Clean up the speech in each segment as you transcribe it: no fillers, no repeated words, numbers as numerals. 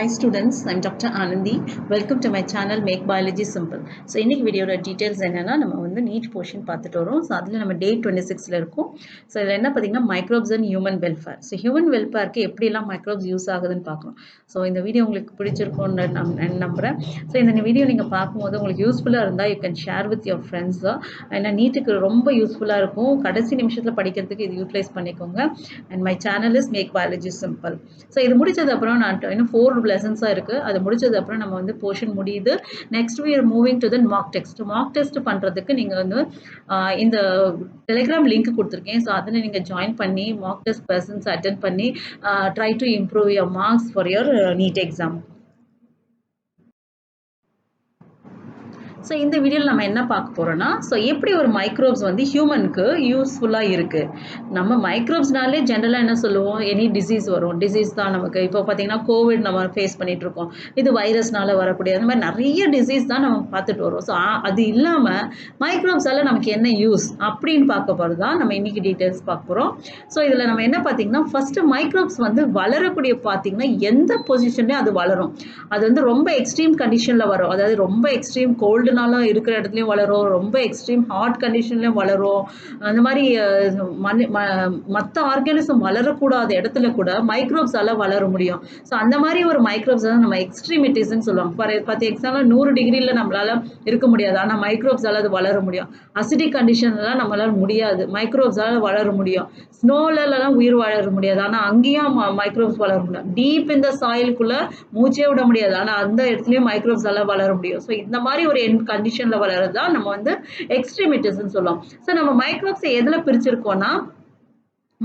Hi students, I'm Dr. Anandi. Welcome to my channel Make Biology Simple. So இன்னைக்கு வீடியோட details என்னன்னா நம்ம வந்து நீட் போர்ஷன் பார்த்துட்டு வரோம். ஸோ அதில் நம்ம டே 26ல இருக்கும். ஸோ இதில் என்ன பார்த்தீங்கன்னா microbes and human welfare. So human வெல்ஃபேருக்கு எப்படிலாம் மைக்ரோப்ஸ் யூஸ் ஆகுதுன்னு பார்க்கணும். ஸோ இந்த வீடியோ உங்களுக்கு பிடிச்சிருக்கும்னு நம்புகிறேன். ஸோ இந்த வீடியோ நீங்கள் பார்க்கும்போது உங்களுக்கு யூஸ்ஃபுல்லாக இருந்தால் you can share with your friends. ஏன்னா நீட்டுக்கு ரொம்ப யூஸ்ஃபுல்லாக இருக்கும். கடைசி நிமிஷத்தில் படிக்கிறதுக்கு இது யூட்டிலைஸ் பண்ணிக்கோங்க. And my channel is make biology simple. So இது முடிச்சது அப்புறம் நான் இன்னும் 4 லெசன்ஸாக இருக்குது. அது முடிச்சது அப்புறம் நம்ம வந்து போர்ஷன் முடியுது. Next we are moving to the mock test. Mach test பண்ணுறதுக்கு நீங்கள் வந்து இந்த டெலிகிராம் லிங்க் கொடுத்துருக்கேன். ஸோ அதில் நீங்கள் ஜாயின் பண்ணி மாக் டெஸ்ட் பர்சன்ஸ் அட்டென்ட் பண்ணி try to improve your marks for your NEET exam. So இந்த வீடியோவில் நம்ம என்ன பார்க்க போகிறோன்னா, ஸோ எப்படி ஒரு மைக்ரோப்ஸ் வந்து ஹியூமனுக்கு யூஸ்ஃபுல்லாக இருக்குது. நம்ம மைக்ரோப்ஸ்னாலே ஜென்ரலாக என்ன சொல்லுவோம், எனி டிசீஸ் வரும், டிசீஸ் தான் நமக்கு. இப்போ பார்த்தீங்கன்னா கோவிட் நம்ம ஃபேஸ் பண்ணிகிட்டு இருக்கோம், இது வைரஸ்னால வரக்கூடிய அந்த மாதிரி நிறைய டிசீஸ் தான் நம்ம பார்த்துட்டு வரோம். ஸோ அது இல்லாமல் மைக்ரோப்ஸால் நமக்கு என்ன யூஸ் அப்படின்னு பார்க்க போகிறது தான் நம்ம இன்றைக்கி டீட்டெயில்ஸ் பார்க்க போகிறோம். ஸோ இதில் நம்ம என்ன பார்த்தீங்கன்னா, ஃபஸ்ட்டு மைக்ரோப்ஸ் வந்து வளரக்கூடிய பார்த்தீங்கன்னா எந்த பொசிஷன்லேயும் அது வளரும். அது வந்து ரொம்ப எக்ஸ்ட்ரீம் கண்டிஷனில் வரும். அதாவது ரொம்ப எக்ஸ்ட்ரீம் கோல்டு இருக்கிற இடத்துலையும் வளரும், ரொம்ப எக்ஸ்ட்ரீம் ஹாட் கண்டிஷன்லையும் வளரும். அந்த மாதிரி மற்ற ஆர்கானிசம் வளரக்கூடாத இடத்துல கூட மைக்ரோப்ஸால வளர முடியும். ஸோ அந்த மாதிரி ஒரு மைக்ரோப்ஸ் தான் நம்ம எக்ஸ்ட்ரீமிட்டிஸ்ன்னு சொல்லுவாங்க. ஃபார் எக்ஸாம்பிள் 100 டிகிரியில் நம்மளால இருக்க முடியாது, ஆனால் மைக்ரோப்ஸால அது வளர முடியும். அசிடிக் கண்டிஷன்லாம் நம்மளால முடியாது, மைக்ரோப்ஸால வளர முடியும். ஸ்னோலலாம் உயிர் வளர முடியாது, ஆனால் அங்கேயும் மைக்ரோப்ஸ் வளர முடியும். டீப் இந்த சாயிலுக்குள்ள மூச்சே விட முடியாது, ஆனால் அந்த இடத்துலையும் மைக்ரோப்ஸால வளர முடியும். ஸோ இந்த மாதிரி ஒரு கண்டிஷன்ல வளர்றது தான் நம்ம வந்து எக்ஸ்ட்ரீமிட்டிஸ்ன்னு சொல்லுவோம். ஸோ நம்ம மைக்ரோப்ஸை எதுல பிரிச்சிருக்கோம்னா,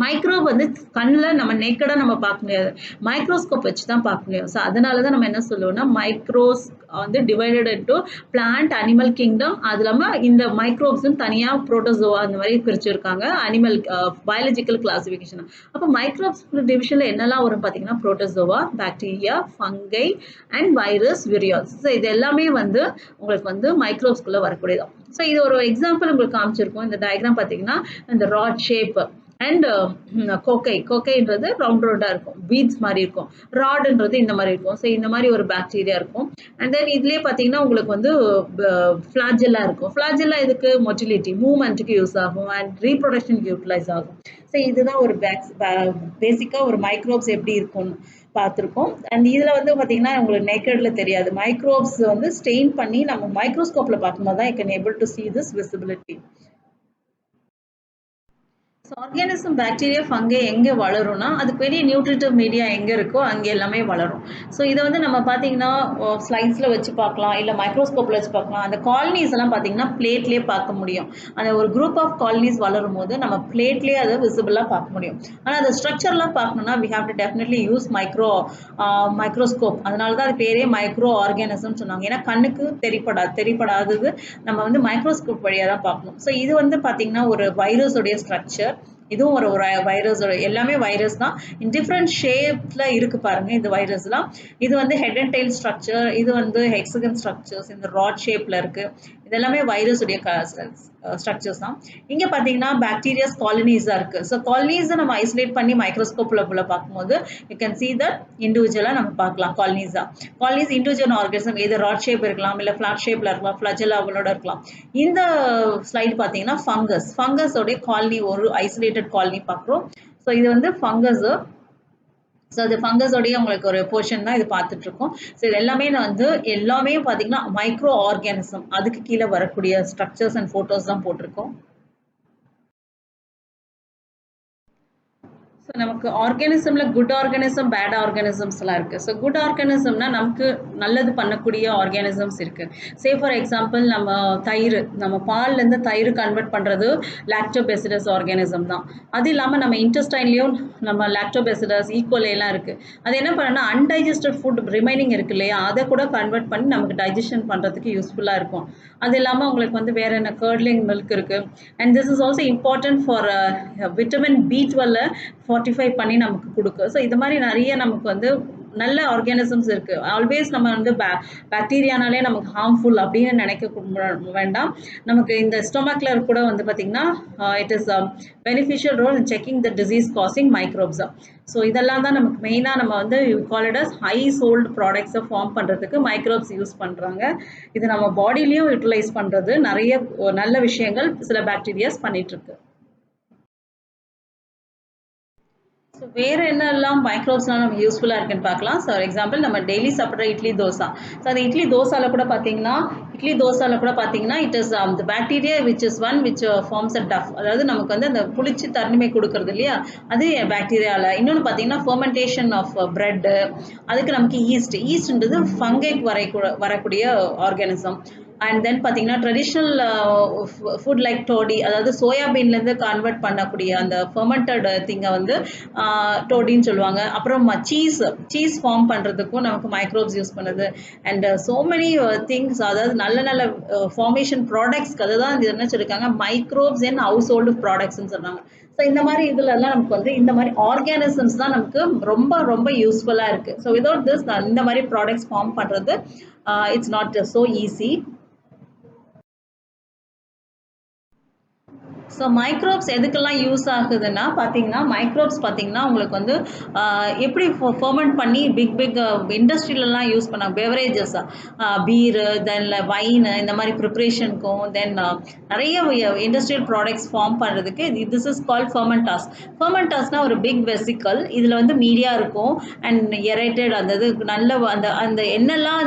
மைக்ரோப் வந்து கண்ணில் நம்ம நேக்கடா நம்ம பார்க்க முடியாது, மைக்ரோஸ்கோப் வச்சு தான் பார்க்க முடியும். ஸோ அதனால தான் நம்ம என்ன சொல்லுவோம்னா மைக்ரோஸ் வந்து divided into plant animal kingdom. அது இல்லாமல் இந்த மைக்ரோப்ஸ்ன்னு தனியாக புரோட்டோசோவா அந்த மாதிரி பிரிச்சிருக்காங்க, அனிமல் பயாலஜிக்கல் கிளாசிஃபிகேஷன். அப்போ மைக்ரோப்ஸ் டிவிஷனில் என்னெல்லாம் வரும் பார்த்தீங்கன்னா, protozoa, bacteria, fungi and virus, viroids. So இது எல்லாமே வந்து உங்களுக்கு வந்து மைக்ரோப்ஸ்குள்ளே வரக்கூடியதான். ஸோ இது ஒரு எக்ஸாம்பிள் உங்களுக்கு காமிச்சிருக்கோம். இந்த டயக்ராம் பார்த்தீங்கன்னா இந்த ராட் ஷேப் அண்ட் கோக்கைன்றது ரவுண்டாக இருக்கும், பீட்ஸ் மாதிரி இருக்கும். ராடுன்றது இந்த மாதிரி இருக்கும். ஸோ இந்த மாதிரி ஒரு பாக்டீரியா இருக்கும். அண்ட் தென் இதுலேயே பார்த்தீங்கன்னா உங்களுக்கு வந்து ஃப்ளாஜெல்லா இருக்கும். ஃப்ளாஜெல்லா இதுக்கு மொட்டிலிட்டி மூவ்மெண்ட்டுக்கு யூஸ் ஆகும் அண்ட் ரீப்ரொடக்ஷனுக்கு யூட்டிலைஸ் ஆகும். ஸோ இதுதான் ஒரு பேசிக்காக ஒரு மைக்ரோப்ஸ் எப்படி இருக்கும்னு பார்த்துருக்கோம். அண்ட் இதில் வந்து பார்த்தீங்கன்னா உங்களுக்கு நேக்கடில் தெரியாது, மைக்ரோப்ஸ் வந்து ஸ்டெயின் பண்ணி நம்ம மைக்ரோஸ்கோப்பில் பார்க்கும்போது தான் you can able to see this visibility. So organism bacteria fungi எங்கே வளரும்னா, அது பெரிய நியூட்ரிட்டிவ் மீடியா எங்கே இருக்கோ அங்கே எல்லாமே வளரும். ஸோ இதை வந்து நம்ம பார்த்தீங்கன்னா ஸ்லைட்ஸில் வச்சு பார்க்கலாம், இல்லை மைக்ரோஸ்கோப்பில் வச்சு பார்க்கலாம். அந்த காலனிஸ் எல்லாம் பார்த்தீங்கன்னா பிளேட்லேயே பார்க்க முடியும். அந்த ஒரு குரூப் ஆஃப் காலனிஸ் வளரும் போது நம்ம பிளேட்லேயே அதை விசிபிளாக பார்க்க முடியும். ஆனால் அந்த ஸ்ட்ரக்சர்லாம் பார்க்கணுன்னா we have to definitely use microscope. அதனால தான் அது பேரே மைக்ரோ ஆர்கானிசம்னு சொன்னாங்க. ஏன்னா கண்ணுக்கு தெரிப்படாதது நம்ம வந்து மைக்ரோஸ்கோப் வழியாக தான் பார்க்கணும். ஸோ இது வந்து பார்த்தீங்கன்னா ஒரு வைரஸோடைய ஸ்ட்ரக்சர். இதுவும் ஒரு வைரஸோட, எல்லாமே வைரஸ் தான், இன் டிஃப்ரெண்ட் ஷேப்ல இருக்கு பாருங்க இந்த வைரஸ்லாம். இது வந்து ஹெட் அண்ட் டெயில் ஸ்ட்ரக்சர், இது வந்து ஹெக்ஸகன் ஸ்ட்ரக்சர்ஸ், இந்த ராட் ஷேப்ல இருக்கு. இதெல்லாமே வைரஸுடைய ஸ்ட்ரக்சர்ஸ் தான். இங்க பாத்தீங்கன்னா பாக்டீரியாஸ் காலனிஸா இருக்கு. ஸோ காலனிஸை நம்ம ஐசோலேட் பண்ணி மைக்ரோஸ்கோப்ல பார்க்கும்போது யூ கேன் see that இண்டிவிஜுவலா நம்ம பார்க்கலாம். காலனிஸ் இண்டிவிஜுவல் ஆர்கானிசம், இது ராட் ஷேப் இருக்கலாம், இல்லை ஃபிளாட் ஷேப்ல இருக்கலாம், ஃபிளாஜெல்லாவோட இருக்கலாம். இந்த ஸ்லைடு பார்த்தீங்கன்னா ஃபங்கஸோடைய காலனி, ஒரு ஐசோலேட்டட் காலனி பார்க்குறோம். ஸோ இது வந்து ஃபங்கஸ். ஸோ அது ஃபங்கஸோடைய உங்களுக்கு ஒரு போர்ஷன் தான் இது பார்த்துட்டு இருக்கோம். ஸோ இது எல்லாமே எல்லாமே பார்த்தீங்கன்னா மைக்ரோ ஆர்கானிசம், அதுக்கு கீழே வரக்கூடிய ஸ்ட்ரக்சர்ஸ் அண்ட் ஃபோட்டோஸ் தான் போட்டிருக்கோம். ஸோ நமக்கு ஆர்கானிசம்ல குட் ஆர்கானிசம், பேட் ஆர்கானிசம்ஸ்லாம் இருக்குது. ஸோ குட் ஆர்கானிசம்னா நமக்கு நல்லது பண்ணக்கூடிய ஆர்கானிசம்ஸ் இருக்குது. சே ஃபார் எக்ஸாம்பிள் நம்ம பால்லேருந்து தயிர் கன்வெர்ட் பண்ணுறது லாக்டோபெசிலஸ் ஆர்கானிசம் தான். அது இல்லாமல் நம்ம இன்டெஸ்டைன்லேயும் நம்ம லாக்டோபெசிலஸ், ஈக்குவலையெல்லாம் இருக்குது. அது என்ன பண்ணணும்னா அன்டைஜஸ்டட் ஃபுட் ரிமைனிங் இருக்கு இல்லையா, அதை கூட கன்வெர்ட் பண்ணி நமக்கு டைஜஷன் பண்ணுறதுக்கு யூஸ்ஃபுல்லாக இருக்கும். அது இல்லாமல் உங்களுக்கு வந்து வேறு என்ன கர்ட்லிங் மில்க் இருக்குது. And this is also important for vitamin B12 45 பண்ணி நமக்கு கொடுக்கும். ஸோ இது மாதிரி நிறைய நமக்கு வந்து நல்ல ஆர்கானிசம்ஸ் இருக்கு. ஆல்வேஸ் நம்ம வந்து பாக்டீரியானாலே நமக்கு ஹார்ம்ஃபுல் அப்படின்னு நினைக்க வேண்டாம். நமக்கு இந்த ஸ்டொமக்ல கூட வந்து பார்த்தீங்கன்னா, it is beneficial role in checking the disease causing microbes. So இதெல்லாம் தான் நமக்கு மெயினாக நம்ம வந்து call it as high sold ப்ராடக்ட்ஸை ஃபார்ம் பண்ணுறதுக்கு மைக்ரோப்ஸ் யூஸ் பண்ணுறாங்க. இது நம்ம பாடியிலையும் யூட்டிலைஸ் பண்ணுறது நிறைய நல்ல விஷயங்கள் சில பாக்டீரியாஸ் பண்ணிட்டு இருக்கு. ஸோ வேறு என்னெல்லாம் மைக்ரோப்ஸ்லாம் நமக்கு யூஸ்ஃபுல்லாக இருக்குன்னு பார்க்கலாம். ஸோ எக்ஸாம்பிள் நம்ம டெய்லி சாப்பிட்ற இட்லி தோசை. ஸோ அந்த இட்லி தோசாவில் கூட பார்த்தீங்கன்னா it is the bacteria which is one which forms a dough. அதாவது நமக்கு வந்து அந்த புளிச்சு தன்மை கொடுக்குறது இல்லையா, அது பாக்டீரியாவில். இன்னொன்று பார்த்தீங்கன்னா ஃபெர்மெண்டேஷன் ஆஃப் பிரெட்டு. அதுக்கு நமக்கு ஈஸ்ட்ன்றது ஃபங்கை வரக்கூடிய ஆர்கானிசம். அண்ட் தென் பார்த்தீங்கன்னா ட்ரெடிஷ்னல் ஃபுட் லைக் டோடி, அதாவது சோயாபீன்லேருந்து கன்வெர்ட் பண்ணக்கூடிய அந்த ஃபெர்மெண்டட் திங்கை வந்து டோடின்னு சொல்லுவாங்க. அப்புறம் சீஸ் ஃபார்ம் பண்ணுறதுக்கும் நமக்கு மைக்ரோப்ஸ் யூஸ் பண்ணுது. அண்ட் சோ மெனி திங்ஸ், அதாவது நல்ல நல்ல ஃபார்மேஷன் ப்ராடக்ட்ஸ்க்கு அதுதான் இது என்ன சொல்லியிருக்காங்க, மைக்ரோப்ஸ் அண்ட் ஹவுஸ் ஹோல்டு ப்ராடக்ட்ஸ்ன்னு சொல்கிறாங்க. ஸோ இந்த மாதிரி இதுலலாம் நமக்கு வந்து இந்த மாதிரி ஆர்கானிசம்ஸ் தான் நமக்கு ரொம்ப ரொம்ப யூஸ்ஃபுல்லாக இருக்குது. ஸோ விதவுட் திஸ் இந்த மாதிரி ப்ராடக்ட்ஸ் ஃபார்ம் பண்ணுறது it's not so easy. So microbes எதுக்கெல்லாம் யூஸ் ஆகுதுன்னா மைக்ரோப்ஸ் பார்த்தீங்கன்னா உங்களுக்கு வந்து எப்படி ஃபெர்மெண்ட் பண்ணி பிக் இண்டஸ்ட்ரியிலலாம் யூஸ் பண்ணாங்க. பெவரேஜஸ், பீரு, தென் வைனு, இந்த மாதிரி ப்ரிப்ரேஷனுக்கும், தென் நிறைய இண்டஸ்ட்ரியல் ப்ராடக்ட்ஸ் ஃபார்ம் பண்ணுறதுக்கு திஸ் இஸ் கால்ட் ஃபெர்மெண்டாஸ். ஃபெர்மெண்டாஸ்னால் ஒரு பிக் வெசிக்கல். இதில் வந்து மீடியா இருக்கும் அண்ட் எரேட்டட் அந்த இது நல்ல அந்த அந்த என்னெல்லாம்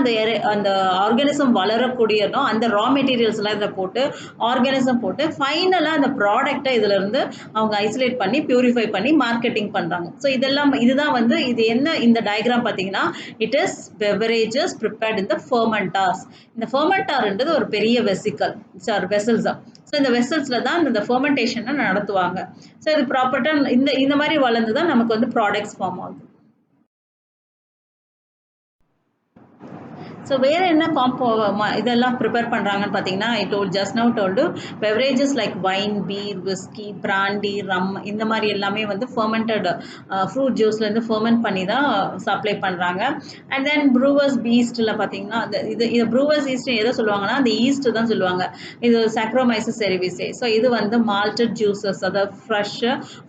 அந்த ஆர்கானிசம் வளரக்கூடியதோ அந்த ரா மெட்டீரியல்ஸ்லாம் இதில் போட்டு ஆர்கானிசம் போட்டு ஃபைனலாக அந்த ப்ராடக்டை இதில் இருந்து அவங்க ஐசோலேட் பண்ணி பியூரிஃபை பண்ணி மார்க்கெட்டிங் பண்ணுறாங்க. ஸோ இதுதான் வந்து இது என்ன இந்த டயக்ராம் பார்த்தீங்கன்னா it is beverages prepared in the fermenters. இந்த ஃபெர்மெண்டார்ன்றது ஒரு பெரிய வெசல்ஸ். ஸோ இந்த வெசல்ஸில் தான் இந்த ஃபெர்மெண்டேஷனை நடத்துவாங்க. ஸோ இது ப்ராப்பர்ட்டாக இந்த மாதிரி வளர்ந்து தான் நமக்கு வந்து ப்ராடக்ட்ஸ் ஃபார்ம் ஆகுது. ஸோ வேறு என்ன இதெல்லாம் ப்ரிப்பேர் பண்ணுறாங்கன்னு பார்த்தீங்கன்னா just now told beverages like wine, beer, whisky, brandy, rum, இந்த மாதிரி எல்லாமே வந்து ஃபெர்மெண்டட் ஃப்ரூட் ஜூஸ்லேருந்து ஃபெர்மெண்ட் பண்ணி தான் சப்ளை பண்ணுறாங்க. அண்ட் தென் ப்ரூவர்ஸ் ஈஸ்ட்டில் பார்த்தீங்கன்னா இது ப்ரூவர்ஸ் ஈஸ்ட் எதை சொல்லுவாங்கன்னா அந்த ஈஸ்ட்டு தான் சொல்லுவாங்க. இது சாக்ரோமைசஸ் செரிவிசே. ஸோ இது வந்து மால்டட் ஜூஸஸ், அதாவது ஃப்ரெஷ்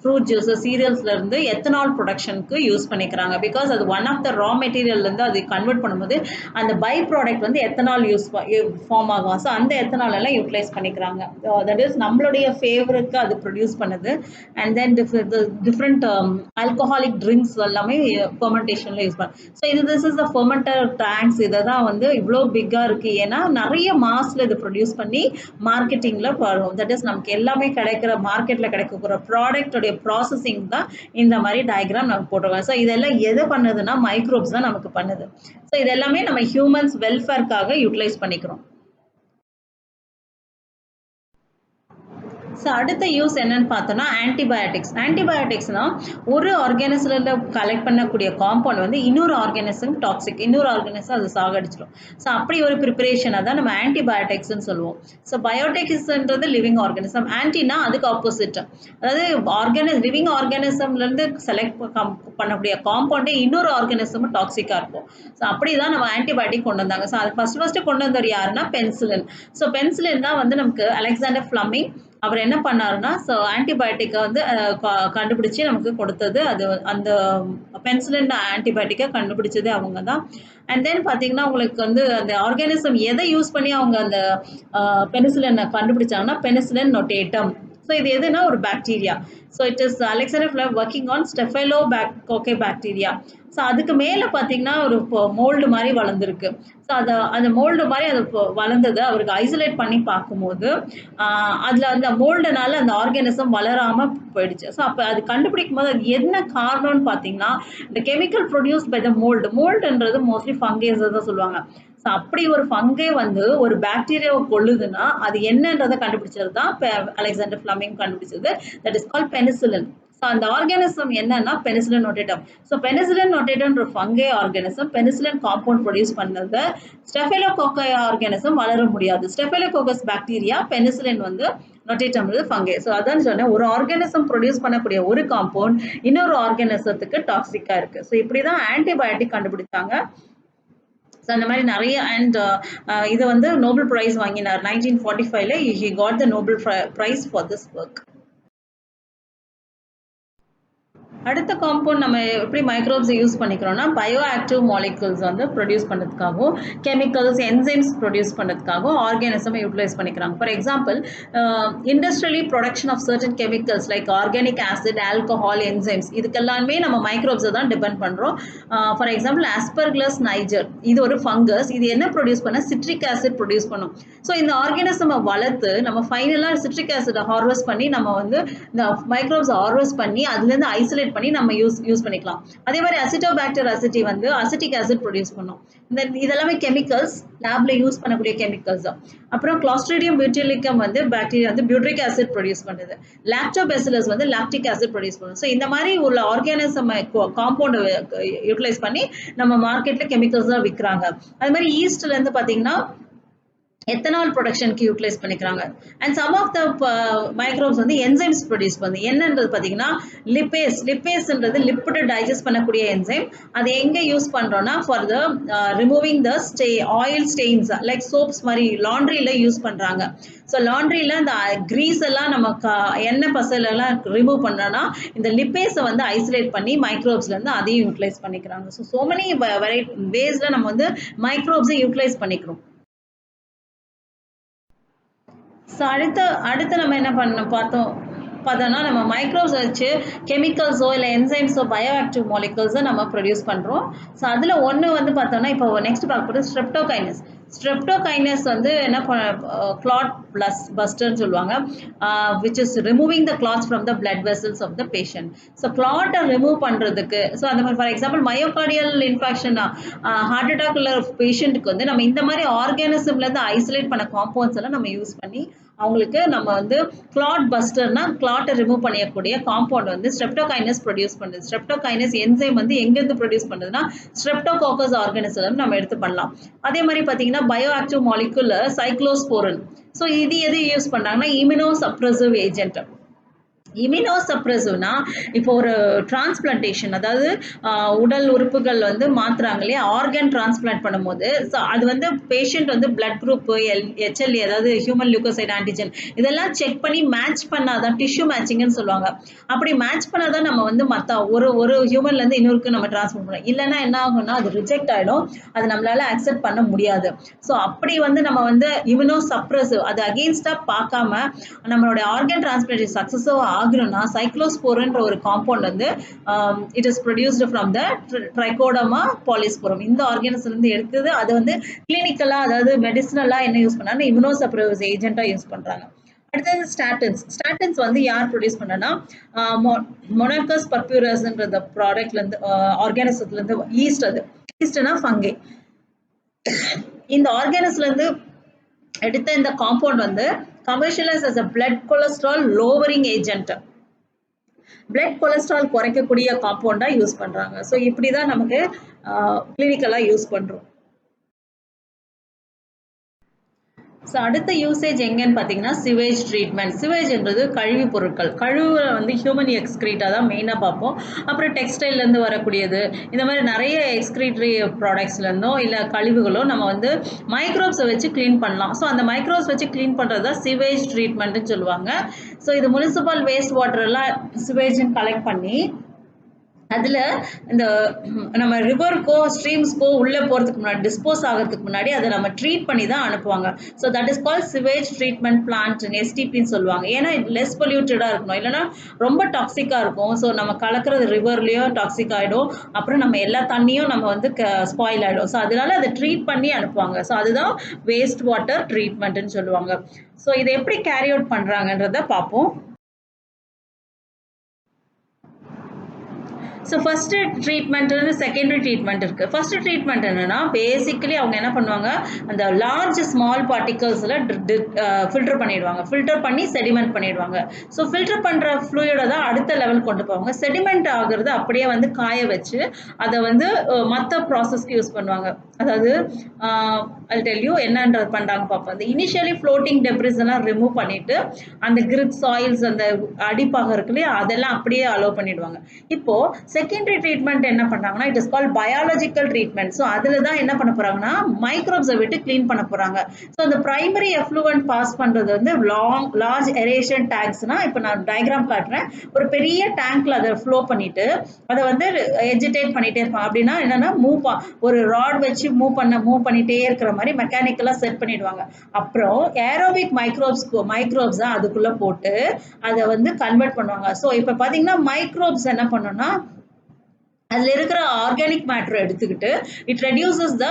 ஃப்ரூட் ஜூஸஸ் சீரியல்ஸ்லேருந்து எத்தனால் ப்ரொடக்ஷனுக்கு யூஸ் பண்ணிக்கிறாங்க. பிகாஸ் அது ஒன் ஆஃப் த ரா மெட்டீரியல்லேருந்து அது கன்வெர்ட் பண்ணும்போது அந்த பை ப்ராடக்ட் வந்து எத்தனால் ஃபார்ம் ஆகும். ஸோ அந்த எத்தனால் எல்லாம் யூட்டிலைஸ் பண்ணிக்கிறாங்க. தட் இஸ் நம்மளுடைய ஃபேவருக்கு அது ப்ரொடியூஸ் பண்ணுது. And then different alcoholic drinks எல்லாமே ஃபெர்மெண்டேஷனில் யூஸ் பண்ண. So this is the fermenter tanks. இதை தான் வந்து இவ்வளோ பிக்காக இருக்குது. ஏன்னா நிறைய மாஸில் இது ப்ரொடியூஸ் பண்ணி மார்க்கெட்டிங்கில் வரும். தட் இஸ் நமக்கு எல்லாமே மார்க்கெட்டில் கிடைக்கிற ப்ராடக்டோடைய ப்ராசஸிங் தான் இந்த மாதிரி டயக்ராம் நமக்கு போட்டுருவாங்க. ஸோ இதெல்லாம் எது பண்ணுதுன்னா மைக்ரோப்ஸ் தான் நமக்கு பண்ணுது. ஸோ இது எல்லாமே நம்ம ஹியூமன்ஸ் வெல்ஃபேர்க்காக யூட்டிலைஸ் பண்ணிக்கிறோம். ஸோ அடுத்த யூஸ் என்னன்னு பார்த்தோம்னா ஆன்டிபயோட்டிக்ஸ்னால் ஒரு ஆர்கானிசமில் கலெக்ட் பண்ணக்கூடிய காம்பவுண்ட் வந்து இன்னொரு ஆர்கானிசம் டாக்ஸிக், இன்னொரு ஆர்கானிசம் அது சாகடிச்சிடும். ஸோ அப்படி ஒரு ப்ரிப்பரேஷனை தான் நம்ம ஆன்டிபயோட்டிக்ஸ்ன்னு சொல்லுவோம். ஸோ பயோட்டிக்ஸ்ன்றது லிவிங் ஆர்கானிசம், ஆன்டினா அதுக்கு ஆப்போசிட். அதாவது லிவிங் ஆர்கானிசம்லேருந்து செலக்ட் பண்ணக்கூடிய காம்பவுண்டே இன்னொரு ஆர்கானிசமும் டாக்ஸிக்காக இருக்கும். ஸோ அப்படி தான் நம்ம ஆன்டிபயோட்டிக் கொண்டு வந்தாங்க. ஸோ அது ஃபஸ்ட்டு கொண்டு வந்தவர் யாருன்னா பென்சிலின். ஸோ பென்சிலின் தான் வந்து நமக்கு அலெக்சாண்டர் ஃப்ளமிங் அவர் என்ன பண்ணாருன்னா ஆன்டிபயோட்டிக்கை வந்து கண்டுபிடிச்சி நமக்கு கொடுத்தது. அது அந்த பென்சிலின் ஆன்டிபயோட்டிக்கை கண்டுபிடிச்சது அவங்க தான். அண்ட் தென் பார்த்தீங்கன்னா உங்களுக்கு வந்து அந்த ஆர்கானிசம் எதை யூஸ் பண்ணி அவங்க அந்த பெனிசிலினை கண்டுபிடிச்சாங்கன்னா பெனிசிலின் நொட்டேட்டம். ஸோ இது எதுனா ஒரு bacteria. So it is Alexander Fleming working on staphylococci bacteria. So அதுக்கு மேலே பார்த்தீங்கன்னா ஒரு மோல்டு மாதிரி வளர்ந்துருக்கு. ஸோ அந்த மோல்டு மாதிரி அது வளர்ந்தது அவருக்கு ஐசோலேட் பண்ணி பார்க்கும்போது அதில் அந்த மோல்டுனால அந்த ஆர்கானிசம் வளராமல் போயிடுச்சு. ஸோ அப்போ அது கண்டுபிடிக்கும் போது அது என்ன காரணம்னு பார்த்தீங்கன்னா இந்த கெமிக்கல் ப்ரொடியூஸ் பை த மோல்டுன்றது மோஸ்ட்லி ஃபங்கேஸ் தான் சொல்லுவாங்க. ஸோ அப்படி ஒரு ஃபங்கே வந்து ஒரு பாக்டீரியாவை கொள்ளுதுன்னா அது என்னன்றதை கண்டுபிடிச்சது தான் அலெக்சாண்டர் ஃப்ளமிங் கண்டுபிடிச்சது. That is called penicillin. அந்த ஆர்கானிசம் என்னன்னா பெனிசிலின் நோட்டேட்டம். ஸோ பெனிசிலின் நோட்டேட்டம்ன்ற fungi organism penicillin compound produce பண்ணது ஸ்டெஃபைலோகோக்கை ஆர்கானிசம் வளர முடியாது. ஸ்டெஃபைலோகோக்கஸ் பாக்டீரியா பெனிசிலின் வந்து நோட்டேட்டம் ஃபங்கை. ஸோ அதான் சொன்னேன், ஒரு ஆர்கானிசம் ப்ரொடியூஸ் பண்ணக்கூடிய ஒரு காம்பவுண்ட் இன்னொரு ஆர்கானிசத்துக்கு டாக்ஸிக்கா இருக்கு. ஸோ இப்படிதான் ஆன்டிபயோட்டிக் கண்டுபிடிச்சாங்க. ஸோ அந்த மாதிரி நிறைய அண்ட் இது வந்து நோபல் பிரைஸ் வாங்கினார் 1945ல. he got the Nobel Prize for this work. அடுத்த காம்பவுண்ட் நம்ம எப்படி மைக்ரோப்ஸ் யூஸ் பண்ணிக்கிறோம்னா பயோ ஆக்டிவ் மாலிகுல்ஸ் வந்து ப்ரொடியூஸ் பண்ணுறதுக்காகவும் கெமிக்கல்ஸ் என்சைம்ஸ் ப்ரொடியூஸ் பண்ணுறதுக்காகவும் ஆர்கானிசம் யூட்டிலைஸ் பண்ணிக்கிறாங்க. For example industrially production of certain chemicals like organic acid alcohol enzymes இதுக்கெல்லாமே நம்ம மைக்ரோப்ஸை தான் டிபெண்ட் பண்ணுறோம். ஃபார் எக்ஸாம்பிள் ஆஸ்பர்கிலஸ் நைஜர் இது ஒரு ஃபங்கஸ். இது என்ன ப்ரொடியூஸ் பண்ண சிட்ரிக் ஆசிட் ப்ரொடியூஸ் பண்ணும். ஸோ இந்த ஆர்கானிசமை வளர்த்து நம்ம ஃபைனலாக சிட்ரிக் ஆசிடை ஹார்வெஸ்ட் பண்ணி நம்ம வந்து இந்த மைக்ரோப்ஸை ஹார்வெஸ்ட் பண்ணி அதுலேருந்து ஐசோலேட் பண்ணி நம்ம யூஸ் பண்ணிக்கலாம். அதே மாதிரி அசிட்டோபாக்டர் அசிட்டி வந்து அசிட்டிக் ஆசிட் ப்ரொடியூஸ் பண்ணும். இதெல்லாமே கெமிக்கல்ஸ், லேப்ல யூஸ் பண்ணக்கூடிய கெமிக்கல்ஸ் தான். அப்புறம் கிளாஸ்ட்ரிடியம் பியூட்டிலிக்கம் வந்து பாக்டீரியா வந்து பியூட்ரிக் ஆசிட் ப்ரொடியூஸ் பண்ணுது. லாக்டோபெசிலஸ் வந்து லாக்டிக் ஆசிட் ப்ரொடியூஸ் பண்ணும். ஸோ இந்த மாதிரி உள்ள ஆர்கானிசம் காம்பவுண்ட் யூட்டிலைஸ் பண்ணி நம்ம மார்க்கெட்ல கெமிக்கல்ஸ் தான் விற்கிறாங்க. அது மாதிரி ஈஸ்ட்ல இருந்து பாத்தீங்கன்னா எத்தனால் ப்ரொடக்ஷனுக்கு யூட்டிலைஸ் பண்ணிக்கிறாங்க. And some of the microbes வந்து என்சைம்ஸ் ப்ரொடியூஸ் பண்ணுது. என்னன்றது பார்த்தீங்கன்னா லிப்பேஸ்ன்றது லிப்பிடை டைஜஸ்ட் பண்ணக்கூடிய என்சைம். அது எங்கே யூஸ் பண்ணுறோன்னா for the removing the oil stains like soaps மாதிரி லாண்ட்ரியில் யூஸ் பண்ணுறாங்க. ஸோ லாண்ட்ரியில் இந்த கிரீஸ் எல்லாம் நம்ம எண்ணெய் பசையிலலாம் ரிமூவ் பண்ணோன்னா இந்த லிப்பேஸை வந்து ஐசோலேட் பண்ணி மைக்ரோப்ஸ்லேருந்து அதையும் யூட்டிலைஸ் பண்ணிக்கிறாங்க. ஸோ மெனி வேஸில் நம்ம வந்து மைக்ரோப்ஸை யூட்டிலைஸ் பண்ணிக்கிறோம். ஸோ அடுத்து நம்ம என்ன பார்த்தோம்னா நம்ம மைக்ரோப்ஸ் வச்சு கெமிக்கல்ஸோ இல்லை என்சைம்ஸோ பயோ ஆக்டிவ் மாலிகுல்ஸோ நம்ம ப்ரொடியூஸ் பண்ணுறோம். ஸோ அதில் ஒன்று வந்து பார்த்தோம்னா இப்போ நெக்ஸ்ட் பார்க்க போகிறது ஸ்ட்ரெப்டோகைனஸ் வந்து என்ன கிளாட் பஸ்டர்னு சொல்லுவாங்க, which is removing the clots from the blood vessels of the patient. So கிளாட்டை ரிமூவ் பண்ணுறதுக்கு ஸோ அந்த மாதிரி for example myocardial infection heart attack உள்ள பேஷண்ட்டுக்கு வந்து நம்ம இந்த மாதிரி ஆர்கானிசம்லேருந்து ஐசோலேட் பண்ண காம்பவுண்ட்ஸ் எல்லாம் நம்ம யூஸ் பண்ணி அவங்களுக்கு நம்ம வந்து கிளாட் பஸ்டர்னா கிளாட்டை ரிமூவ் பண்ணக்கூடிய காம்பவுண்ட் வந்து ஸ்ட்ரெப்டோகைனஸ் ப்ரொடியூஸ் பண்ணுது. ஸ்ட்ரெப்டோகைனஸ் என்சைம் வந்து எங்கேருந்து ப்ரொடியூஸ் பண்ணுதுன்னா ஸ்ட்ரெப்டோகாக்கஸ் ஆர்கானிசம் நம்ம எடுத்து பண்ணலாம். அதே மாதிரி பார்த்தீங்கன்னா bio active molecule cyclosporin. So இது எது யூஸ் பண்ணுறாங்கன்னா இம்யூனோ சப்ரெசிவ் ஏஜென்ட். இம்யூனோசப்ரெசிவ்னா இப்போ ஒரு டிரான்ஸ்பிளான்டேஷன், அதாவது உடல் உறுப்புகள் வந்து மாத்துறாங்க இல்லையா, ஆர்கன் டிரான்ஸ்பிளான்ட் பண்ணும்போது ஸோ அது வந்து பேஷண்ட் வந்து பிளட் குரூப் HLA அதாவது ஹியூமன் லியூக்கோசைட் ஆன்டிஜன் இதெல்லாம் செக் பண்ணி மேட்ச் பண்ணாதான் டிஷ்யூ மேட்சிங்னு சொல்லுவாங்க. அப்படி மேட்ச் பண்ணாதான் நம்ம வந்து மற்ற ஒரு ஹியூமன்லேருந்து இன்னொருக்கு நம்ம டிரான்ஸ்ஃபர் பண்ணோம். இல்லைன்னா என்ன ஆகும்னா அது ரிஜெக்ட் ஆகிடும், அது நம்மளால அக்செப்ட் பண்ண முடியாது. ஸோ அப்படி வந்து நம்ம வந்து இம்யூனோசப்ரெசிவ் அது அகெயின்ஸ்டாக பார்க்காம நம்மளுடைய ஆர்கன் டிரான்ஸ்பிளான்டேஷன் சக்ஸஸாக ஆகணும்னா சைக்ளோஸ்போரின்ற ஒரு காம்பவுண்ட் வந்து it is produced from the trichoderma polysporum. இந்த ஆர்கானிசம்லேருந்து எடுக்குது. அது வந்து கிளினிக்கலாக அதாவது மெடிசினலாக என்ன யூஸ் பண்ணாங்கன்னா இம்யூனோசப்ரெசிவ் ஏஜென்ட்டாக யூஸ் பண்ணுறாங்க. அடுத்தது ஸ்டாட்டின்ஸ் வந்து யார் ப்ரொடியூஸ் பண்ணனா மொனாக்கஸ் பர்பியூரஸ்ன்ற ப்ராடக்ட்லேருந்து ஆர்கானிசத்துலேருந்து ஈஸ்ட்னா ஃபங்கை. இந்த ஆர்கானிஸ்லேருந்து எடுத்த இந்த காம்பவுண்ட் வந்து commercialise as a blood cholesterol lowering agent. Blood cholesterol குறைக்கக்கூடிய காம்பவுண்டா யூஸ் பண்றாங்க. ஸோ இப்படிதான் நமக்கு கிளினிக்கலா யூஸ் பண்றோம். ஸோ அடுத்த யூசேஜ் எங்கன்னு பார்த்தீங்கன்னா சிவேஜ் ட்ரீட்மெண்ட். சிவேஜ்ன்றது கழிவு பொருட்கள், கழிவுல வந்து ஹியூமன் எக்ஸ்கிரீட்டாக தான் மெயினாக பார்ப்போம். அப்புறம் டெக்ஸ்டைல்லேருந்து வரக்கூடியது இந்த மாதிரி நிறைய எக்ஸ்கிரீட்டரி ப்ராடக்ட்ஸ்லேருந்தோ இல்லை கழிவுகளோ நம்ம வந்து மைக்ரோப்ஸை வச்சு க்ளீன் பண்ணலாம். ஸோ அந்த மைக்ரோப்ஸ் வச்சு க்ளீன் பண்ணுறது தான் சிவேஜ் ட்ரீட்மெண்ட்டுன்னு சொல்லுவாங்க. ஸோ இது முனிசிபல் வேஸ்ட் வாட்டர் எல்லாம் சிவேஜ்ன்னு கலெக்ட் பண்ணி அதில் இந்த நம்ம ரிவருக்கோ ஸ்ட்ரீம்ஸ்க்கோ உள்ளே போகிறதுக்கு முன்னாடி டிஸ்போஸ் ஆகிறதுக்கு முன்னாடி அதை நம்ம ட்ரீட் பண்ணி தான் அனுப்புவாங்க. So that is call sewage treatment plant, STPன்னு சொல்லுவாங்க. ஏன்னா இது லெஸ் பொல்யூட்டடாக இருக்கணும், இல்லைனா ரொம்ப டாக்ஸிக்காக இருக்கும். ஸோ நம்ம கலக்கிறது ரிவர்லேயும் டாக்ஸிக் ஆகிடும், அப்புறம் நம்ம எல்லா தண்ணியும் நம்ம வந்து ஸ்பாயில் ஆகிடும். ஸோ அதனால அதை ட்ரீட் பண்ணி அனுப்புவாங்க. ஸோ அதுதான் வேஸ்ட் வாட்டர் ட்ரீட்மெண்ட்டுன்னு சொல்லுவாங்க. ஸோ இதை எப்படி கேரி அவுட் பண்ணுறாங்கன்றத பார்ப்போம். ஸோ ஃபர்ஸ்ட் ட்ரீட்மெண்ட் வந்து செகண்டரி ட்ரீட்மெண்ட் இருக்கு. ஃபர்ஸ்ட் ட்ரீட்மெண்ட் என்னன்னா பேசிக்கலி அவங்க என்ன பண்ணுவாங்க, அந்த லார்ஜ் ஸ்மால் பார்ட்டிகல்ஸ்ல ஃபில்டர் பண்ணிடுவாங்க. ஃபில்டர் பண்ணி செடிமெண்ட் பண்ணிடுவாங்க. ஸோ ஃபில்டர் பண்ற ஃப்ளூயிட தான் அடுத்த லெவல் கொண்டு போவாங்க. செடிமெண்ட் ஆகுறது அப்படியே வந்து காய வச்சு அதை வந்து மற்ற ப்ராசஸ்க்கு யூஸ் பண்ணுவாங்க. அதாவது I'll tell you என்னன்றது பண்றாங்க பார்ப்போம். இந்த இனிஷியலி ஃப்ளோட்டிங் டெப்ரிஸ் எல்லாம் ரிமூவ் பண்ணிட்டு அந்த கிரிட் சாயில்ஸ் அந்த அடிப்பாக இருக்கு இல்லையா அதெல்லாம் அப்படியே அலோவ் பண்ணிடுவாங்க. இப்போ செகண்டரி ட்ரீட்மெண்ட் என்ன பண்றாங்கன்னா it is call biological treatment. So அதில் தான் என்ன பண்ண போறாங்கன்னா மைக்ரோப்ஸை விட்டு கிளீன் பண்ண போறாங்க. ஸோ அந்த பிரைமரி எஃப்ளூவன்ட் பாஸ் பண்றது வந்து லார்ஜ் எரேஷன் டேங்க்ஸ்னா இப்போ நான் டயக்ராம் காட்டுறேன். ஒரு பெரிய டேங்க்ல அதை ஃப்ளோ பண்ணிட்டு அதை வந்து எஜிடேட் பண்ணிட்டே இருப்பாங்க. அப்படின்னா என்னன்னா ஒரு ராட் வச்சு மூவ் பண்ணிட்டே இருக்கிற மாதிரி மெக்கானிக்கலா செட் பண்ணிடுவாங்க. அப்புறம் ஏரோபிக் மைக்ரோப்ஸ் அதுக்குள்ள போட்டு அதை வந்து கன்வெர்ட் பண்ணுவாங்க. ஸோ இப்போ பாத்தீங்கன்னா மைக்ரோப்ஸ் என்ன பண்ணும்னா அதில் இருக்கிற ஆர்கானிக் மேட்டரை எடுத்துக்கிட்டு it reduces the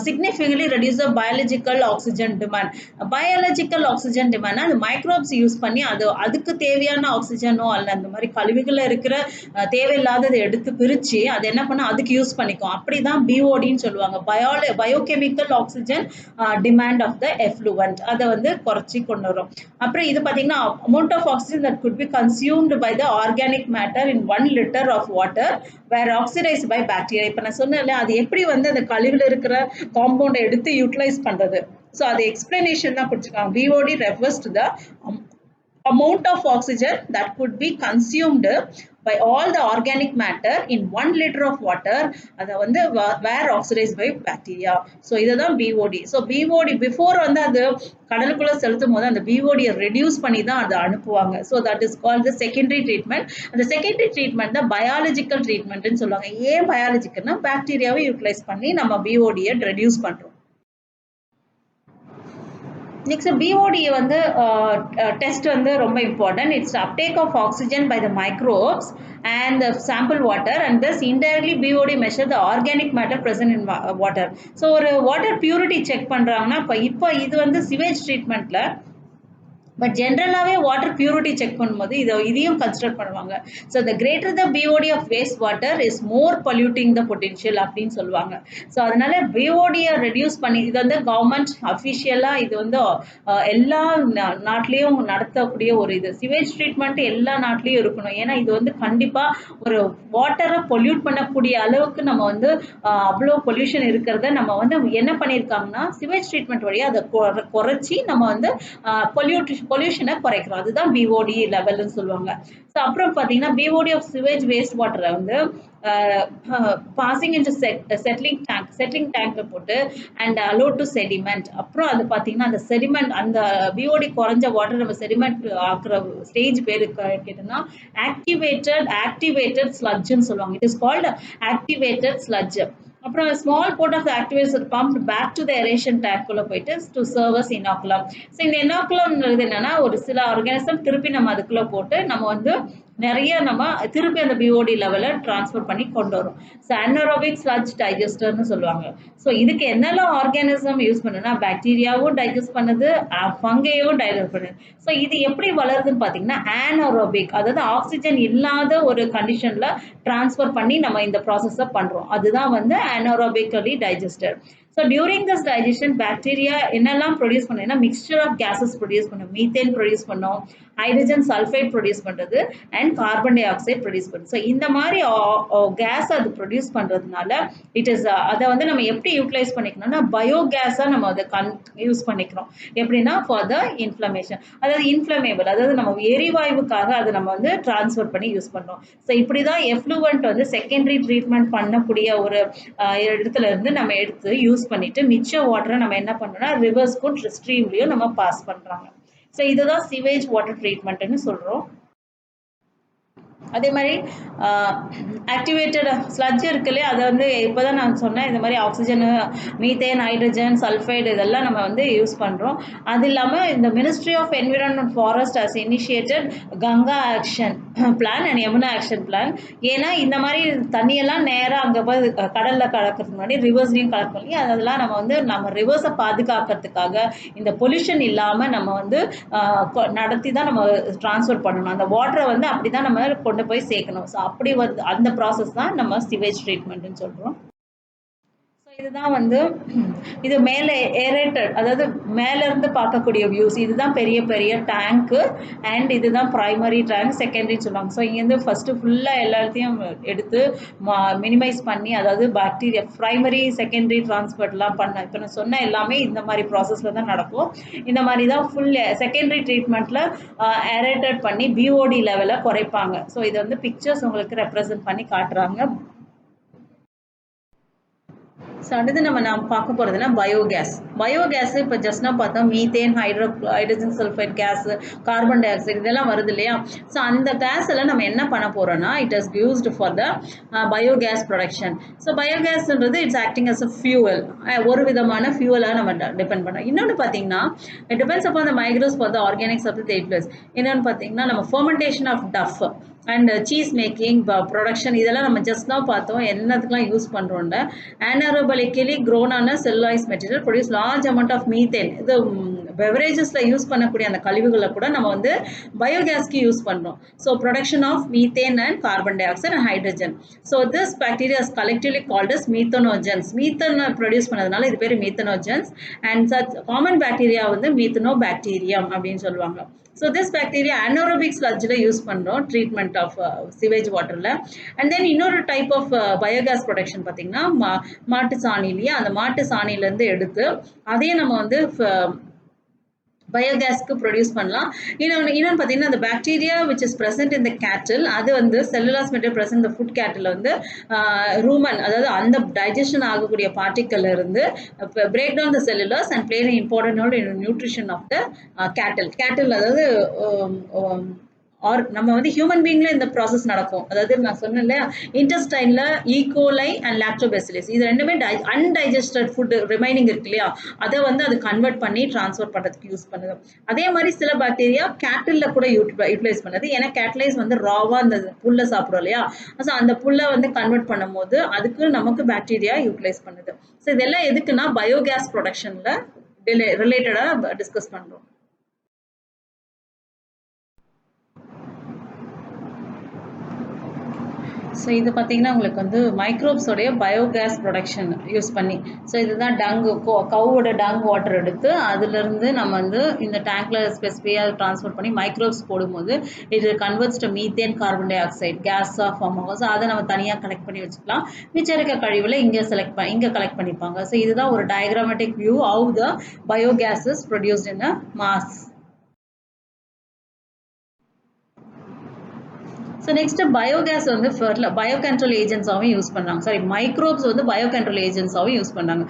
significantly reduce the biological oxygen demand. Biological oxygen டிமாண்ட்னா அந்த மைக்ரோப்ஸ் யூஸ் பண்ணி அதுக்கு தேவையான ஆக்சிஜனோ அல்ல அந்த மாதிரி கழிவுகளில் இருக்கிற தேவையில்லாததை எடுத்து பிரித்து அது என்ன பண்ண அதுக்கு யூஸ் பண்ணிக்கும். அப்படிதான் பிஓடின்னு சொல்லுவாங்க, biochemical oxygen demand of the effluent. அதை வந்து குறைச்சி கொண்டு வரும். அப்புறம் இது பார்த்தீங்கன்னா amount of oxygen that could be consumed by the organic matter in 1 liter of water were oxidise by bacteria. இப்போ நான் சொன்னேன்ல அது எப்படி வந்து அந்த கழிவில் இருக்கிற காம்பவுண்டை எடுத்து யூட்டிலைஸ் பண்றது. ஸோ அது எக்ஸ்பிளனேஷன் தான் கொடுத்துருக்காங்க. BOD refers to the amount of oxygen that could be consumed by all the organic matter in 1 liter of water அதை வந்து were oxidized by bacteria. So இதுதான் பிஓடி. ஸோ பிஓடி பிஃபோர் வந்து அது கடலுக்குள்ள செலுத்தும் போது அந்த பிஓடியை ரெடியூஸ் பண்ணி தான் அதை அனுப்புவாங்க. So that is called the secondary treatment. அந்த செகண்டரி ட்ரீட்மெண்ட் தான் பயாலஜிக்கல் ட்ரீட்மெண்ட்னு சொல்லுவாங்க. ஏன் பயாலஜிக்கல்னா பாக்டீரியாவை யூட்டிலைஸ் பண்ணி நம்ம பிஓடியை ரெடியூஸ் பண்றோம். நெக்ஸ்ட் பிஓடி வந்து டெஸ்ட் வந்து ரொம்ப important. It's uptake of oxygen by the microbes and the sample water and thus indirectly BOD measure the organic matter present in water. So ஒரு water purity check பண்றாங்கன்னா இப்போ இது வந்து sewage treatmentல but ஜென்ரலாகவே வாட்டர் பியூரிட்டி செக் பண்ணும்போது இதையும் consider பண்ணுவாங்க. So the greater the BOD of waste water is more polluting the potential அப்படின்னு சொல்லுவாங்க. ஸோ அதனால பிஓடியை ரெடியூஸ் பண்ணி இது வந்து கவர்மெண்ட் அஃபிஷியலாக இது வந்து எல்லா நாட்டிலையும் நடத்தக்கூடிய ஒரு இது சிவேஜ் ட்ரீட்மெண்ட் எல்லா நாட்டிலையும் இருக்கணும். ஏன்னா இது வந்து கண்டிப்பாக ஒரு வாட்டரை பொல்யூட் பண்ணக்கூடிய அளவுக்கு நம்ம வந்து அவ்வளோ பொல்யூஷன் இருக்கிறத நம்ம வந்து என்ன பண்ணியிருக்காங்கன்னா சிவேஜ் ட்ரீட்மெண்ட் வழியாக அதை குறைச்சி நம்ம வந்து பொல்யூஷனை குறைக்கிறோம். அதுதான் பிஓடி லெவல்னு சொல்லுவாங்க. ஸோ அப்புறம் பார்த்தீங்கன்னா பிஓடி ஆஃப் சிவேஜ் வேஸ்ட் வாட்டரை வந்து பாசிங் இன்டு செட்டிலிங் டேங்க்ல போட்டு அண்ட் அலோட் டு செடிமெண்ட். அப்புறம் அது பார்த்தீங்கன்னா அந்த செடிமெண்ட் அந்த பிஓடி குறைஞ்ச வாட்டர் நம்ம செடிமெண்ட் ஆக்குற ஸ்டேஜ் பேரு கேட்டோம்னா ஆக்டிவேட்டட் ஸ்லட்ஜ்னு சொல்லுவாங்க. It is called activated sludge. அப்புறம் small port of the activated pump back to the aeration டேங்க்குள்ள போயிட்டு டு சர்வஸ் இனாக்குலம். ஸோ இந்த இனாக்குலம்ன்றது என்னன்னா ஒரு சில ஆர்கானிசம் திருப்பி நம்ம அதுக்குள்ள போட்டு நம்ம வந்து நிறைய நம்ம திருப்பி அந்த பிஓடி லெவலை டிரான்ஸ்ஃபர் பண்ணி கொண்டு வரும். ஸோ அனரோபிக் ஸ்லட்ஜ் டைஜஸ்டர்னு சொல்லுவாங்க. ஸோ இதுக்கு என்னெல்லாம் ஆர்கானிசம் யூஸ் பண்ணுன்னா பாக்டீரியாவும் டைஜஸ்ட் பண்ணுது, ஃபங்கையும் டைஜஸ்ட் பண்ணுது. ஸோ இது எப்படி வளருதுன்னு பார்த்தீங்கன்னா அனரோபிக், அதாவது ஆக்சிஜன் இல்லாத ஒரு கண்டிஷன்ல டிரான்ஸ்ஃபர் பண்ணி நம்ம இந்த ப்ராசஸை பண்றோம். அதுதான் வந்து அனரோபிக்கலி digested. So during this digestion bacteria என்னெல்லாம் ப்ரொடியூஸ் பண்ணுன்னா மிக்சர் ஆஃப் கேசஸ் ப்ரொடியூஸ் பண்ணும். மீத்தேன் ப்ரொடியூஸ் பண்ணும், ஹைட்ரஜன் சல்ஃபைட் ப்ரொடியூஸ் பண்ணுறது and carbon di oxide produce பண்ணுது. ஸோ இந்த மாதிரி கேஸ் அது ப்ரொடியூஸ் பண்ணுறதுனால இட் இஸ் அதை வந்து நம்ம எப்படி யூட்டிலைஸ் பண்ணிக்கணும்னா பயோகேஸாக நம்ம அதை யூஸ் பண்ணிக்கிறோம். எப்படின்னா ஃபார் த இன்ஃப்ளமேஷன், அதாவது இன்ஃப்ளமேபிள், அதாவது நம்ம எரிவாயுவுக்காக அதை நம்ம வந்து டிரான்ஸ்ஃபர் பண்ணி யூஸ் பண்ணுறோம். ஸோ இப்படி தான் எஃப்ளூவன்ட் வந்து செகண்டரி ட்ரீட்மெண்ட் பண்ணக்கூடிய ஒரு இடத்துல இருந்து நம்ம எடுத்து யூஸ் பண்ணிட்டு மிச்ச வாட்டரை நம்ம என்ன பண்ணோம்னா ரிவர்ஸ்க்கும் ஸ்ட்ரீம்லையும் நம்ம பாஸ் பண்றாங்க. ஸோ இதுதான் சிவேஜ் வாட்டர் ட்ரீட்மெண்ட்னு சொல்றோம். அதே மாதிரி ஆக்டிவேட்டட் ஸ்லட்ஜ் இருக்கு இல்லையா, அதை வந்து இப்போ தான் நான் சொன்னேன் இந்த மாதிரி ஆக்சிஜன், மீத்தேன், ஹைட்ரஜன் சல்ஃபைடு இதெல்லாம் நம்ம வந்து யூஸ் பண்ணுறோம். அது இல்லாமல் இந்த ministry of environment forest has initiated Ganga action plan and Yamuna action plan. ஏன்னா இந்த மாதிரி தண்ணியெல்லாம் நேராக அங்கே போய் கடலில் கலக்கிறதுக்கு முன்னாடி ரிவர்ஸ்லையும் கலக்கும் இல்லையா, அதெல்லாம் நம்ம வந்து நம்ம ரிவர்ஸை பாதுகாக்கிறதுக்காக இந்த பொல்யூஷன் இல்லாமல் நம்ம வந்து நடத்தி தான் நம்ம ட்ரான்ஸ்ஃபர் பண்ணணும். அந்த வாட்டரை வந்து அப்படி தான் நம்ம கொண்டு கொண்டு போய் சேர்க்கணும். ஸோ அப்படி வந்து அந்த ப்ராசஸ் தான் நம்ம சிவேஜ் ட்ரீட்மெண்ட்னு சொல்கிறோம். ஸோ இதுதான் வந்து இது மேலே ஏரேட்டட், அதாவது மேலேருந்து பார்க்கக்கூடிய வியூஸ். இதுதான் பெரிய பெரிய டேங்க்கு அண்ட் இதுதான் ப்ரைமரி டேங்க், செகண்டரின்னு சொல்லுவாங்க. ஸோ இங்கேருந்து ஃபஸ்ட்டு ஃபுல்லாக எல்லாத்தையும் எடுத்து மினிமைஸ் பண்ணி, அதாவது பாக்டீரியா ப்ரைமரி செகண்டரி ட்ரான்ஸ்போர்ட்லாம் பண்ண இப்போ நான் சொன்ன எல்லாமே இந்த மாதிரி ப்ராசஸில் தான் நடக்கும். இந்த மாதிரி தான் ஃபுல் செகண்டரி ட்ரீட்மெண்ட்டில் ஏரேட்டட் பண்ணி பிஓடி லெவலை குறைப்பாங்க. ஸோ இதை வந்து பிக்சர்ஸ் உங்களுக்கு ரெப்ரசன்ட் பண்ணி காட்டுறாங்க. ஸோ அடுத்து நம்ம பார்க்க போகிறதுனா பயோகேஸ். பயோகேஸ் இப்போ ஜஸ்ட் நான் பார்த்தோம், methane, hydrogen sulphide gas, carbon dioxide இதெல்லாம் வருது இல்லையா? ஸோ அந்த கேஸ் எல்லாம் நம்ம என்ன பண்ண போகிறோம்னா, it is used for the biogas production. So பயோகேஸ்ன்றது it's acting as a fuel, ஒரு விதமான ஃபியூவலாக நம்ம டிபெண்ட் பண்ணோம். இன்னொன்று பார்த்தீங்கன்னா, it depends upon the microbes for the organic substance 8+. என்னென்னு பார்த்தீங்கன்னா, நம்ம fermentation of dough and cheese making production இதெல்லாம் நம்ம ஜஸ்ட் தான் பார்த்தோம் என்னத்துக்குலாம் யூஸ் பண்ணுறோன்னு. anaerobically grown on a cellulose material produce large amount of methane. இது பெவரேஜஸில் யூஸ் பண்ணக்கூடிய அந்த கழிவுகளை கூட நம்ம வந்து பயோகேஸ்க்கு யூஸ் பண்ணுறோம். So production of methane and carbon dioxide and hydrogen. So this bacteria is collectively called as methanogens. மீத்தனை ப்ரொடியூஸ் பண்ணதுனால இது பேர் மீத்தனோஜன்ஸ். அண்ட் காமன் பாக்டீரியா வந்து மீத்தனோ பாக்டீரியம் அப்படின்னு சொல்லுவாங்க. So this bacteria anaerobic sludge use பண்றோம் treatment of sewage waterல. And then இன்னொரு type of biogas production பார்த்தீங்கன்னா, மாட்டு சாணி இல்லையா, அந்த மாட்டு சாணியில இருந்து எடுத்து அதே நம்ம வந்து பயோகேஸ்க்கு ப்ரொடியூஸ் பண்ணலாம். இன்னொன்று பார்த்தீங்கன்னா, அந்த bacteria which is present in the cattle, அது வந்து செல்லுலாஸ் மெட்டீரியல் ப்ரெசென்ட் இந்த ஃபுட் கேட்டில் வந்து ரூமன், அதாவது அந்த டைஜஷன் ஆகக்கூடிய பார்ட்டிக்கல் இருந்து break down the cellulose and play an important role in nutrition of the cattle அதாவது நம்ம வந்து ஹியூமன் பீயிங்ல இந்த ப்ராசஸ் நடக்கும். அதாவது நான் சொன்னேன் இல்லையா, இன்டெஸ்டைன்ல ஈகோலை அண்ட் லாக்டோபெசிலிஸ் இது ரெண்டுமே அன்டைஜஸ்டட் ஃபுட் ரிமைனிங் இருக்கு இல்லையா, அதை வந்து அது கன்வெர்ட் பண்ணி டிரான்ஸ்ஃபர் பண்ணுறதுக்கு யூஸ் பண்ணுது. அதே மாதிரி சில பாக்டீரியா கேட்டில்ல கூட யூட்டிலைஸ் பண்ணுது. ஏன்னா கேட்டலைஸ் வந்து ராவா அந்த புல்லை சாப்பிடும் இல்லையா, ஸோ அந்த புல்லை வந்து கன்வெர்ட் பண்ணும் போது அதுக்கு நமக்கு பாக்டீரியா யூட்டிலைஸ் பண்ணுது. ஸோ இதெல்லாம் எதுக்குன்னா பயோகேஸ் ப்ரொடக்ஷன்ல ரிலேட்டடாக டிஸ்கஸ் பண்ணுறோம். ஸோ இது பார்த்தீங்கன்னா உங்களுக்கு வந்து மைக்ரோப்ஸோடைய பயோகேஸ் ப்ரொடக்ஷன் யூஸ் பண்ணி, ஸோ இதுதான் டங்கு, கவுவோட டங் வாட்டர் எடுத்து அதுலேருந்து நம்ம வந்து இந்த டேங்க்ல ஸ்பெசிஃபிக்காக ட்ரான்ஸ்ஃபர் பண்ணி மைக்ரோப்ஸ் போடும்போது இது converts to methane, carbon dioxide கேஸாக ஃபார்ம் ஆகும். ஸோ அதை நம்ம தனியாக கலெக்ட் பண்ணி வச்சுக்கலாம். மிச்சம் இருக்க கழிவில் இங்கே கலெக்ட் பண்ணிப்பாங்க. ஸோ இதுதான் ஒரு diagrammatic view how the biogas is produced in a mass. So next biogas வந்து பயோ கண்ட்ரோல் ஏஜென்ட்ஸாகவும் யூஸ் பண்ணுறாங்க. சாரி, மைக்ரோப்ஸ் வந்து பயோ கண்ட்ரோல் ஏஜென்ட்ஸாகவும் யூஸ் பண்ணுறாங்க.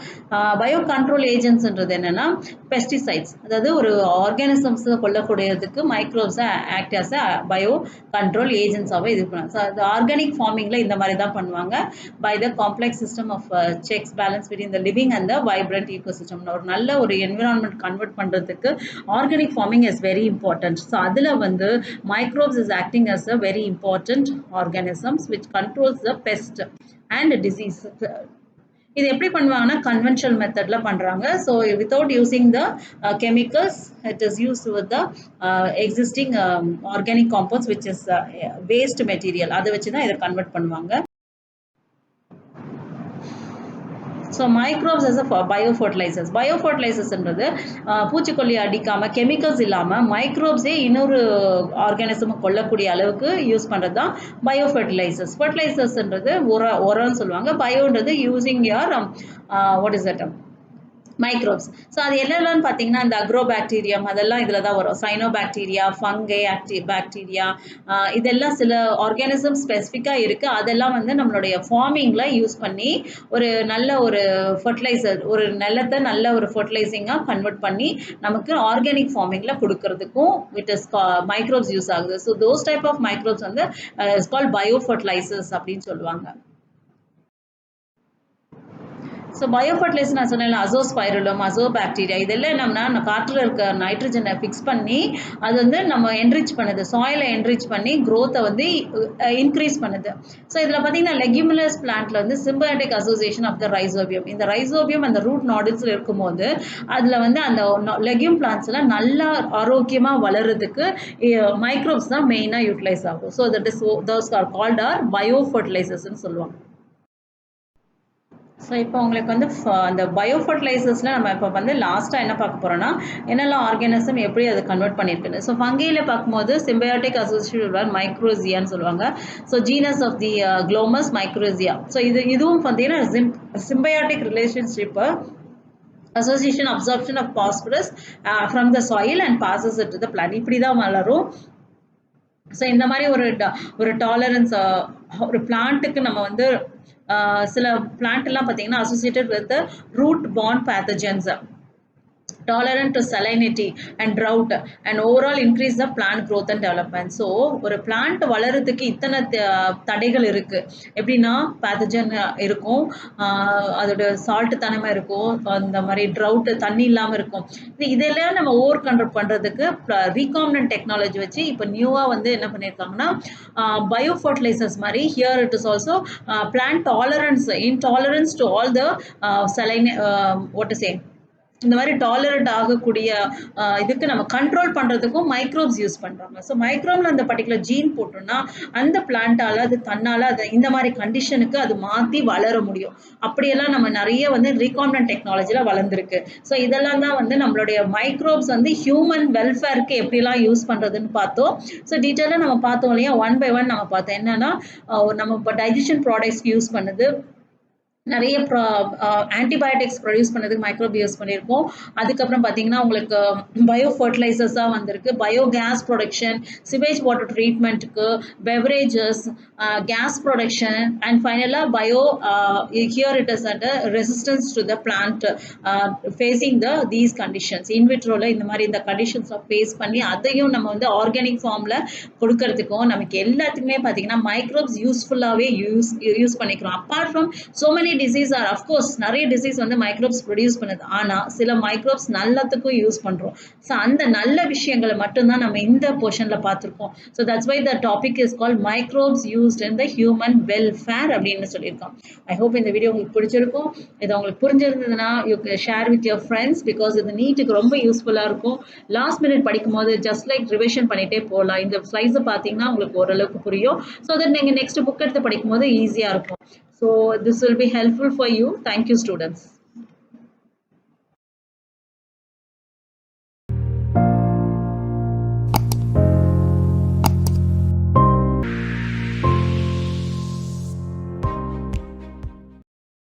பயோ கண்ட்ரோல் ஏஜென்ட்ஸ்ன்றது என்னென்னா பெஸ்டிசைட்ஸ், அதாவது ஒரு ஆர்கானிசம்ஸை கொல்லக்கூடியதுக்கு microbes act as a bio control ஏஜென்ட்ஸாகவும் இது பண்ணுவாங்க. ஸோ அது ஆர்கானிக் ஃபார்மிங்கில் இந்த மாதிரி தான் பண்ணுவாங்க. By the complex system of checks balance between the living and the vibrant ecosystem. ஒரு நல்ல ஒரு என்விரான்மெண்ட் கன்வெர்ட் பண்ணுறதுக்கு organic farming is very important. So அதில் வந்து microbes is acting as a very important organisms which controls the pest and disease. இது எப்படி பண்ணுவாங்கன்னா conventional மெத்தட்ல பண்றாங்க. So without using the chemicals, it is used with the existing organic compounds which is waste material, அதை வச்சு தான் இதை convert பண்ணுவாங்க. So microbes as a பயோஃபர்டிலைசர்ஸ். பயோஃபர்டிலைசர்ஸ்ன்றது பூச்சிக்கொல்லி அடிக்காமல் கெமிக்கல்ஸ் இல்லாமல் மைக்ரோப்ஸே இன்னொரு ஆர்கானிசமை கொல்லக்கூடிய அளவுக்கு யூஸ் பண்ணுறது தான் பயோஃபர்டிலைசர்ஸ். ஃபர்டிலைசர்ஸ்ன்றது உரம்னு சொல்லுவாங்க. பயோன்றது using your what is that microbes. So அது என்னெல்லாம் பார்த்தீங்கன்னா இந்த அக்ரோபாக்டீரியம் அதெல்லாம் இதில் தான் வரும். சைனோபாக்டீரியா, ஃபங்கை பாக்டீரியா, இதெல்லாம் சில ஆர்கானிசம் ஸ்பெசிஃபிக்காக இருக்குது. அதெல்லாம் வந்து நம்மளுடைய ஃபார்மிங்கில் யூஸ் பண்ணி ஒரு நல்ல ஒரு ஃபர்டிலைசர், ஒரு நிலத்தை நல்ல ஒரு ஃபர்டிலைசிங்காக கன்வெர்ட் பண்ணி நமக்கு ஆர்கானிக் ஃபார்மிங்கில் கொடுக்கறதுக்கும் இட் இஸ் மைக்ரோப்ஸ் யூஸ் ஆகுது. So those type of microbes வந்து இட்ஸ் கால்ட் பயோ ஃபர்டிலைசர்ஸ் அப்படின்னு சொல்லுவாங்க. ஸோ பயோஃபர்டிலைசர் நான் சொன்னேன் அசோஸ்பைரலம் அசோபாக்டீரியா இதெல்லாம் என்னன்னா காற்றில் இருக்க நைட்ரஜனை ஃபிக்ஸ் பண்ணி அது வந்து நம்ம என்ரிச் பண்ணுது சாயிலை என்ரிச் பண்ணி க்ரோத்தை வந்து இன்க்ரீஸ் பண்ணுது. ஸோ இதில் பார்த்தீங்கன்னா லெக்யூமினஸ் பிளான்ட்ல வந்து symbiotic association of the rhizobium இந்த ரைசோபியம் அந்த ரூட் நாடுல்ஸில் இருக்கும்போது அதில் வந்து அந்த லெக்யூம் பிளான்ட்ஸ்ல நல்லா ஆரோக்கியமாக வளர்றதுக்கு மைக்ரோப்ஸ் தான் மெயினாக யூட்டிலைஸ் ஆகும். So that is those are called are பயோஃபர்டிலைசர்ஸ்ன்னு சொல்லுவாங்க. ஸோ இப்போ உங்களுக்கு வந்து அந்த பயோஃபர்டிலைசர்ஸில் நம்ம இப்போ வந்து லாஸ்ட்டாக என்ன பார்க்க போகிறோம்னா என்னெல்லாம் ஆர்கானிசம் எப்படி அதை கன்வெர்ட் பண்ணியிருக்குன்னு. ஸோ ஃபங்கையில் பார்க்கும்போது சிம்பயாட்டிக் அசோசியேஷன் மைக்ரோசியான்னு சொல்லுவாங்க. So genus of the Glomus mycorrhiza. So இதுவும் பார்த்தீங்கன்னா சிம்பயாட்டிக் ரிலேஷன்ஷிப்பை association absorption of phosphorus from the soil and passes it to the plant இப்படி தான் வளரும். ஸோ இந்த மாதிரி ஒரு டாலரன்ஸ் ஒரு பிளான்ட்டுக்கு நம்ம வந்து சில பிளான்ட் எல்லாம் பார்த்தீங்கன்னா associated with root borne pathogens tolerant to salinity and drought and overall increase the plant growth and development. So ஒரு plant வளர்றதுக்கு இத்தனை தடைகள் இருக்கு. எப்படின்னா பேத்தஜன் இருக்கும், அதோட சால்ட் தன்மை இருக்கும், அந்த மாதிரி ட்ரவுட் தண்ணி இல்லாமல் இருக்கும். இதெல்லாம் நம்ம ஓவர் கண்ட்ரோல் பண்ணுறதுக்கு ரீகாம்பினன்ட் டெக்னாலஜி வச்சு இப்போ நியூவாக வந்து என்ன பண்ணியிருக்காங்கன்னா பயோ ஃபர்டிலைசர்ஸ் மாதிரி here it is also plant tolerance intolerance to all the saline what to say இந்த மாதிரி டாலரண்ட் ஆகக்கூடிய இதுக்கு நம்ம கண்ட்ரோல் பண்ணுறதுக்கும் மைக்ரோப்ஸ் யூஸ் பண்ணுறாங்க. ஸோ மைக்ரோப்ல அந்த பர்டிகுலர் ஜீன் போட்டோம்னா அந்த பிளான்ட்டால் அது தன்னால் அது இந்த மாதிரி கண்டிஷனுக்கு அது மாற்றி வளர முடியும். அப்படியெல்லாம் நம்ம நிறைய வந்து ரீகாம்பினன்ட் டெக்னாலஜியில் வளர்ந்துருக்கு. ஸோ இதெல்லாம் தான் வந்து நம்மளுடைய மைக்ரோப்ஸ் வந்து ஹியூமன் வெல்ஃபேருக்கு எப்படிலாம் யூஸ் பண்ணுறதுன்னு பார்த்தோம். ஸோ டீட்டெயிலாக நம்ம பார்த்தோம் இல்லையா, ஒன் பை ஒன் நம்ம பார்த்தோம். என்னன்னா நம்ம இப்போ டைஜஷன் ப்ராடக்ட்ஸ்க்கு யூஸ் பண்ணுது, நிறைய ஆன்டிபயோட்டிக்ஸ் ப்ரொடியூஸ் பண்ணதுக்கு மைக்ரோப் யூஸ் பண்ணியிருக்கோம். அதுக்கப்புறம் பார்த்தீங்கன்னா உங்களுக்கு பயோ ஃபர்டிலைசர்ஸாக வந்திருக்கு, bio gas production, sewage water ட்ரீட்மெண்ட்டுக்கு, பெவரேஜஸ், கேஸ் ப்ரொடக்ஷன் அண்ட் ஃபைனலாக bio here it is at resistance to the plant facing these conditions. இன்விட்ரோவில் இந்த மாதிரி இந்த கண்டிஷன்ஸை ஃபேஸ் பண்ணி அதையும் நம்ம வந்து ஆர்கானிக் ஃபார்மில் கொடுக்கறதுக்கும் நமக்கு எல்லாத்துக்குமே பார்த்தீங்கன்னா மைக்ரோப்ஸ் யூஸ்ஃபுல்லாகவே யூஸ் பண்ணிக்கிறோம். Apart from so many disease are of course நிறைய டிசீஸ் வந்து மைக்ரோப்ஸ் ப்ரொடியூஸ் பண்ணுது, ஆனால் சில மைக்ரோப்ஸ் நல்லத்துக்கும் யூஸ் பண்ணுறோம். ஸோ அந்த நல்ல விஷயங்களை மட்டும்தான் நம்ம இந்த போர்ஷனில் பார்த்துருக்கோம். So that's why the topic is called microbes used in the human welfare அப்படின்னு சொல்லியிருக்கோம். ஐ ஹோப் இந்த வீடியோ உங்களுக்கு பிடிச்சிருக்கும். இது உங்களுக்கு புரிஞ்சிருந்ததுன்னா you share with your friends, because இது நீட்டுக்கு ரொம்ப யூஸ்ஃபுல்லாக இருக்கும். லாஸ்ட் மினிட் படிக்கும் போது ஜஸ்ட் லைக் ரிவிஷன் பண்ணிகிட்டே போகலாம். இந்த ஸ்லைஸை பார்த்தீங்கன்னா உங்களுக்கு ஓரளவுக்கு புரியும். ஸோ தட் நீங்கள் நெக்ஸ்ட் புக் எடுத்து படிக்கும் போது ஈஸியாக இருக்கும். So this will be helpful for you. Thank you, students.